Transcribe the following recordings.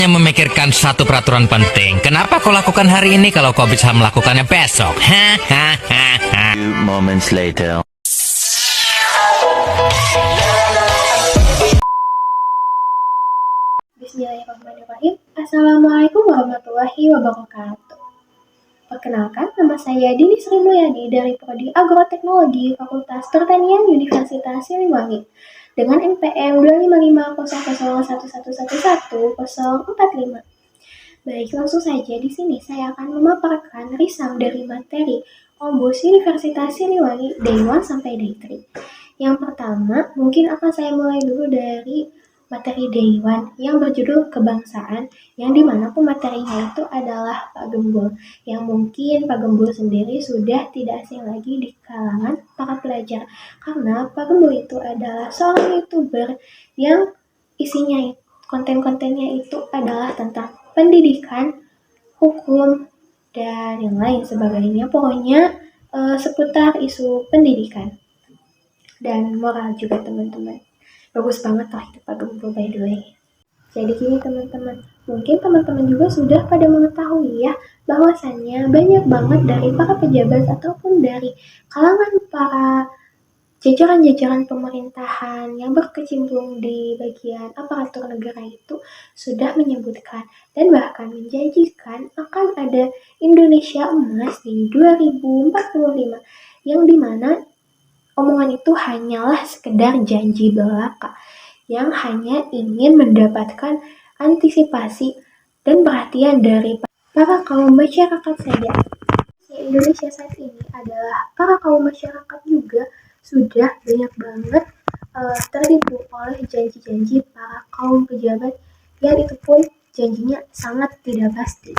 Hanya memikirkan satu peraturan penting. Kenapa kau lakukan hari ini kalau kau bisa melakukannya besok? Hahaha. Few moments later. Bismillahirrahmanirrahim. Assalamualaikum warahmatullahi wabarakatuh. Perkenalkan, nama saya Dini Sri Mulyani dari Prodi Agroteknologi Fakultas Pertanian Universitas Siliwangi dengan NPM 2550011111045. Baik, langsung saja di sini saya akan memaparkan risam dari materi Ombus Universitas Siliwangi Day 1 sampai Day 3. Yang pertama, mungkin akan saya mulai dulu dari materi Day 1 yang berjudul kebangsaan, yang dimana pematerinya itu adalah Pak Gembul, yang mungkin Pak Gembul sendiri sudah tidak asing lagi di kalangan para pelajar, karena Pak Gembul itu adalah seorang YouTuber yang isinya konten-kontennya itu adalah tentang pendidikan, hukum, dan yang lain sebagainya. Pokoknya seputar isu pendidikan dan moral juga, teman-teman. Bagus banget lah itu Pak Gembul, by the way. Jadi gini teman-teman, mungkin teman-teman juga sudah pada mengetahui ya, bahwasannya banyak banget dari para pejabat ataupun dari kalangan para jajaran-jajaran pemerintahan yang berkecimpung di bagian aparatur negara itu sudah menyebutkan dan bahkan menjanjikan akan ada Indonesia emas di 2045, yang dimana omongan itu hanyalah sekedar janji belaka yang hanya ingin mendapatkan antisipasi dan perhatian dari para kaum masyarakat saja. Indonesia saat ini adalah para kaum masyarakat juga sudah banyak banget tertipu oleh janji-janji para kaum pejabat, yang itu pun janjinya sangat tidak pasti.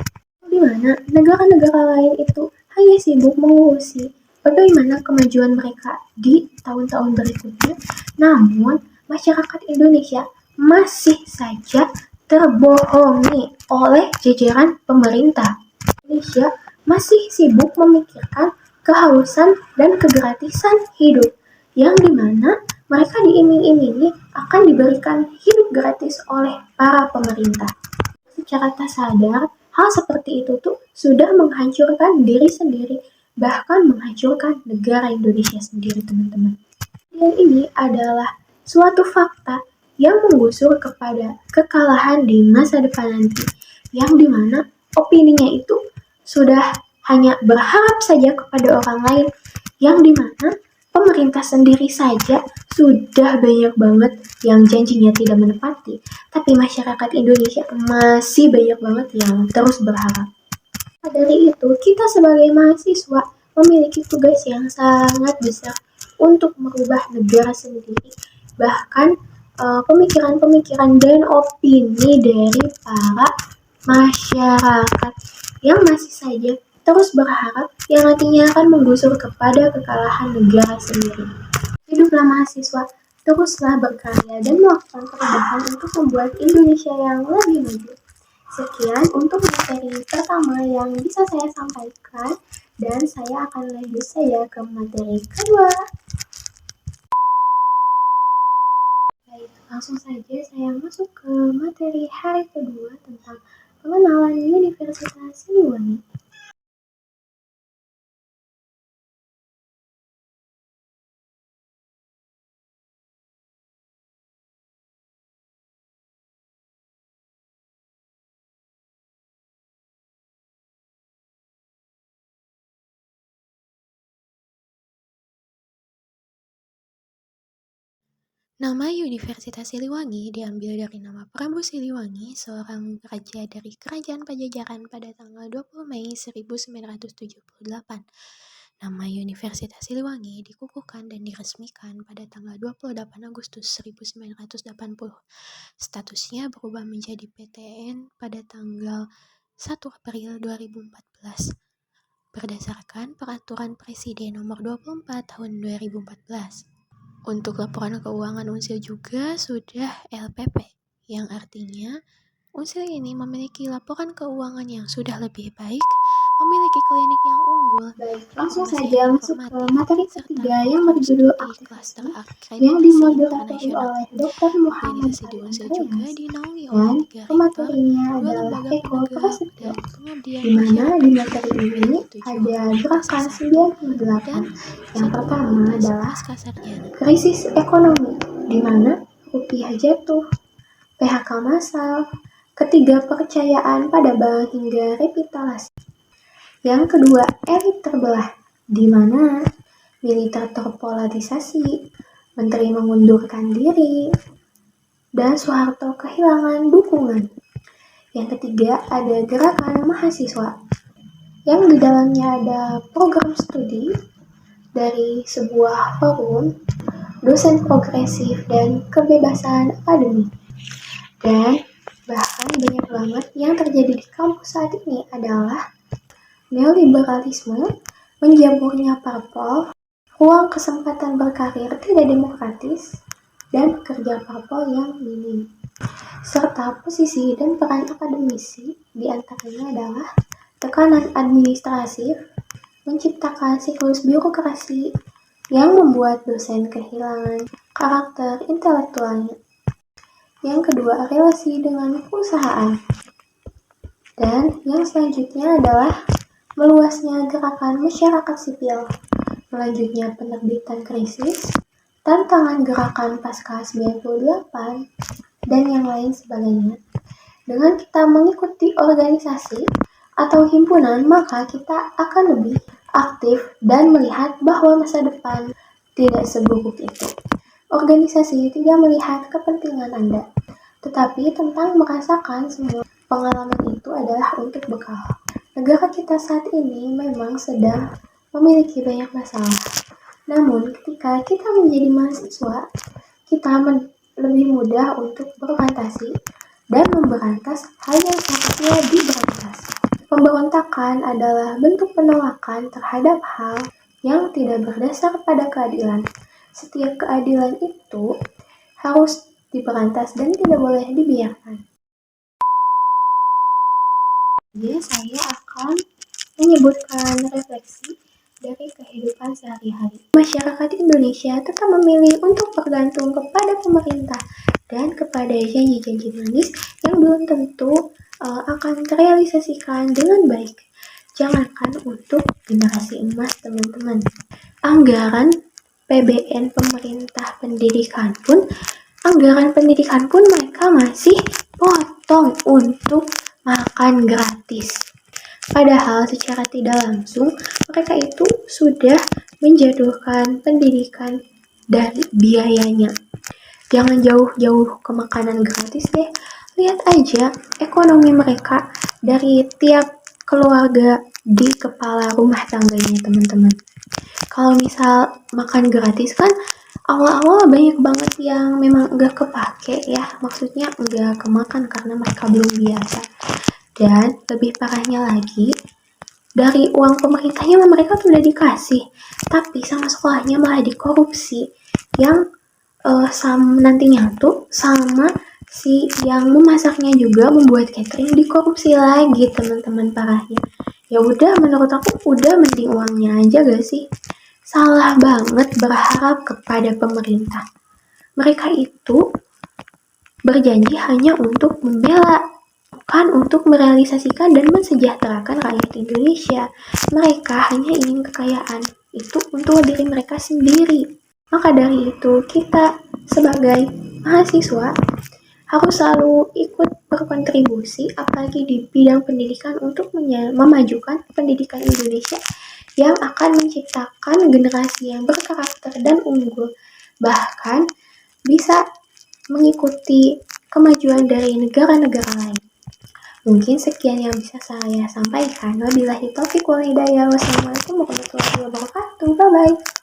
Di mana negara-negara lain itu hanya sibuk mengurusi bagaimana kemajuan mereka di tahun-tahun berikutnya, namun masyarakat Indonesia masih saja terbohongi oleh jajaran pemerintah. Indonesia masih sibuk memikirkan kehausan dan kegratisan hidup, yang dimana mereka diiming-imingi akan diberikan hidup gratis oleh para pemerintah. Secara tak sadar, hal seperti itu tuh sudah menghancurkan diri sendiri, bahkan menghancurkan negara Indonesia sendiri, teman-teman. Dan ini adalah suatu fakta yang menggusur kepada kekalahan di masa depan nanti, yang dimana opininya itu sudah hanya berharap saja kepada orang lain, yang dimana pemerintah sendiri saja sudah banyak banget yang janjinya tidak menepati, tapi masyarakat Indonesia masih banyak banget yang terus berharap. Dari itu, kita sebagai mahasiswa memiliki tugas yang sangat besar untuk merubah negara sendiri, bahkan pemikiran-pemikiran dan opini dari para masyarakat yang masih saja terus berharap, yang nantinya akan menggusur kepada kekalahan negara sendiri. Hiduplah mahasiswa, teruslah berkarya dan melakukan perubahan untuk membuat Indonesia yang lebih maju. Sekian untuk materi pertama yang bisa saya sampaikan, dan saya akan lanjut saja ke materi kedua. Baik, langsung saja saya masuk ke materi hari kedua tentang pengenalan Universitas Siliwangi. Nama Universitas Siliwangi diambil dari nama Prabu Siliwangi, seorang raja dari Kerajaan Pajajaran pada tanggal 20 Mei 1978. Nama Universitas Siliwangi dikukuhkan dan diresmikan pada tanggal 28 Agustus 1980. Statusnya berubah menjadi PTN pada tanggal 1 April 2014 berdasarkan Peraturan Presiden Nomor 24 Tahun 2014. Untuk laporan keuangan Unsil juga sudah LPP, yang artinya Unsil ini memiliki laporan keuangan yang sudah lebih baik, memiliki memiliki klinik yang unggul, Baik, langsung informasi saja yang masuk ke informatif, materi serta ketiga yang berkontribusi berjudul di aktivasi klaster yang akreditasi dimoderatori internasional. oleh Dr. Muhammad Organisasi Ali diunsur juga Andreas dinaungi oleh dan 3 rektor, pematerinya 2 adalah lembaga Eko penegak, Prasetyo, dan pengabdian di mana di masyarakat, materi ini yaitu 7 ada Fakultas gerakan S1 98. dan Yang 1 pertama Fakultas adalah Pasca Sarjana. krisis ekonomi, di mana rupiah jatuh, PHK massal, ketiga percayaan pada bank hingga revitalisasi. Yang kedua, elit terbelah, di mana militer terpolarisasi, menteri mengundurkan diri, dan Soeharto kehilangan dukungan. Yang ketiga, ada gerakan mahasiswa, yang di dalamnya ada program studi dari sebuah forum, dosen progresif, dan kebebasan akademik. Dan bahkan banyak banget yang terjadi di kampus saat ini adalah neoliberalisme, menjamurnya parpol, ruang kesempatan berkarir tidak demokratis, dan kerja parpol yang minim. Serta posisi dan peran akademisi diantaranya adalah tekanan administratif, menciptakan siklus birokrasi yang membuat dosen kehilangan karakter intelektualnya. Yang kedua, relasi dengan perusahaan. Dan yang selanjutnya adalah meluasnya gerakan masyarakat sipil, melanjutnya penerbitan krisis, tantangan gerakan pasca 98, dan yang lain sebagainya. Dengan kita mengikuti organisasi atau himpunan, maka kita akan lebih aktif dan melihat bahwa masa depan tidak seburuk itu. Organisasi tidak melihat kepentingan Anda, tetapi tentang merasakan semua pengalaman itu adalah untuk bekal. Negara kita saat ini memang sedang memiliki banyak masalah. Namun, ketika kita menjadi mahasiswa, kita lebih mudah untuk berfantasi dan memberantas hal yang seharusnya diberantas. Pemberontakan adalah bentuk penolakan terhadap hal yang tidak berdasar pada keadilan. Setiap keadilan itu harus diberantas dan tidak boleh dibiarkan. Jadi saya akan menyebutkan refleksi dari kehidupan sehari-hari. Masyarakat Indonesia tetap memilih untuk bergantung kepada pemerintah dan kepada janji-janji manis yang belum tentu akan terrealisasikan dengan baik. Jangankan untuk generasi emas, teman-teman. Anggaran PBN pemerintah anggaran pendidikan pun mereka masih potong untuk makan gratis. Padahal secara tidak langsung mereka itu sudah menjatuhkan pendidikan dari biayanya. Jangan jauh-jauh ke makanan gratis deh. Lihat aja ekonomi mereka dari tiap keluarga di kepala rumah tangganya, teman-teman. Kalau misal makan gratis kan awal-awal banyak banget yang memang enggak kepake ya, maksudnya enggak kemakan karena mereka belum biasa. Dan lebih parahnya lagi, dari uang pemerintahnya mereka tuh udah dikasih, tapi sama sekolahnya malah dikorupsi. Yang nantinya tuh sama si yang memasaknya juga membuat catering dikorupsi lagi, teman-teman, parahnya. Ya udah, menurut aku udah mending uangnya aja gak sih? Salah banget berharap kepada pemerintah. Mereka itu berjanji hanya untuk membela, bukan untuk merealisasikan dan mensejahterakan rakyat Indonesia. Mereka hanya ingin kekayaan itu untuk diri mereka sendiri. Maka dari itu, kita sebagai mahasiswa harus selalu ikut berkontribusi, apalagi di bidang pendidikan, untuk memajukan pendidikan Indonesia yang akan menciptakan generasi yang berkarakter dan unggul, bahkan bisa mengikuti kemajuan dari negara-negara lain. Mungkin sekian yang bisa saya sampaikan. Wabillahi taufiq wal hidayah. Wassalamualaikum warahmatullahi wabarakatuh. Bye-bye.